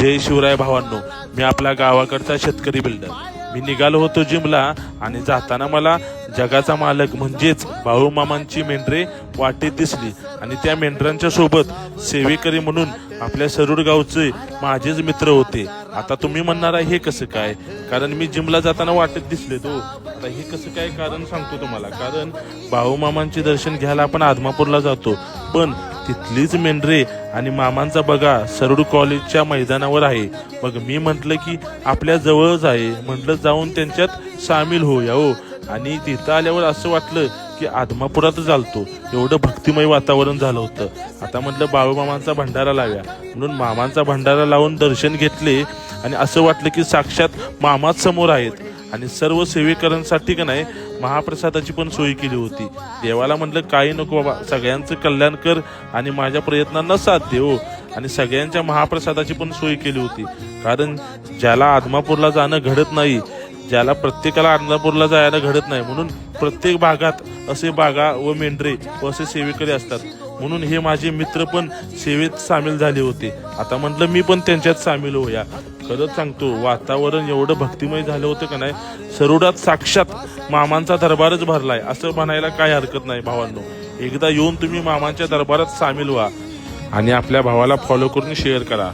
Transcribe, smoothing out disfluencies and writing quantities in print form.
जय शिवराय भावांनो, मी आपल्या गावाकडचा शेतकरी बिल्डर. मी निघालो होतो जिमला आणि जाताना मला जगाचा मालक म्हणजेच बाळूमामांची मेंढरे वाटेत दिसली आणि त्या मेंढरांच्या सोबत सेवेकरी म्हणून आपल्या सरूड गावचे माझेच मित्र होते. आता तुम्ही म्हणणार आहे हे कसं काय, कारण मी जिमला जाताना वाटेत दिसले तो. आता हे कसं काय कारण सांगतो तुम्हाला. कारण बाळूमामांचे दर्शन घ्यायला आपण आदमापूरला जातो, पण तिथलीच मेंढरे आणि मामांचा बघा सरूड कॉलेजच्या मैदानावर आहे. मग मी म्हटलं की आपल्या जवळच आहे, म्हटलं जाऊन त्यांच्यात सामील होऊया हो. आणि तिथं आल्यावर असं वाटलं की आदमापुरातच आलतो, एवढं भक्तिमय वातावरण झालं होतं. आता म्हटलं बाळूमामांचा भंडारा लाव्या, म्हणून मामांचा भंडारा लावून दर्शन घेतले आणि असं वाटलं की साक्षात मामाच समोर आहेत. आणि सर्व सेवेकरांसाठी का नाही महाप्रसादाची पण सोय केली होती. देवाला म्हटलं काही नको बाबा, सगळ्यांचं कल्याण कर आणि माझ्या प्रयत्नांना साथ दे हो. आणि सगळ्यांच्या महाप्रसादाची पण सोय केली होती. कारण ज्याला आदमापूरला जाणं घडत नाही, ज्याला प्रत्येकाला आदमापूरला जायला घडत नाही, म्हणून प्रत्येक भागात असे बागा व मेंढरे व असे सेवेकरी असतात. म्हणून हे माझे मित्र पण सेवेत सामील झाले होते. आता म्हटलं मी पण त्यांच्यात सामील होऊया. खरंच सांगतो, वातावरण एवढं भक्तिमय झालं होतं का नाही, सरूडात साक्षात मामांचा दरबारच भरलाय असं म्हणायला काय हरकत नाही भावांनो. एकदा येऊन तुम्ही मामांच्या दरबारात सामील व्हा आणि आपल्या भावाला फॉलो करून शेअर करा.